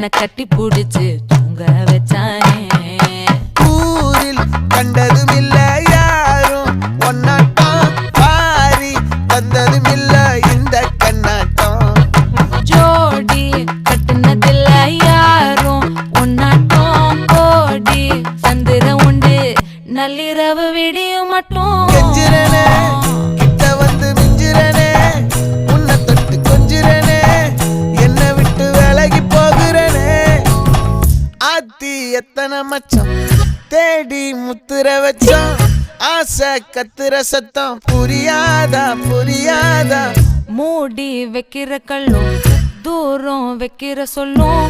என்ன கட்டி புடிச்சு தூங்க வச்சானே. ஊரில் கண்டதும் இல்ல யாரும் ஒன்னாட்டம், பாரி வந்ததும் இல்ல இந்த கண்ணாட்டம். ஜோடி கட்டுனதில்ல யாரும் ஒன்னாட்டம், கோடி சந்திர உண்டு நள்ளிரவு விடியும் மட்டும். கெஞ்சிரனே கிட்ட வந்து மிஞ்சிரனே, உன்னை தொட்டு கொஞ்சிரனே, என்ன விட்டு விலகி போகிறனே. ஆத்தி எத்தனை மச்சம் தேடி முத்துற வச்சோம், ஆசை கத்துற சத்தம் புரியாதா புரியாதா. மூடி வைக்கிற கல்லும் தூரம் வைக்கிற சொல்லும்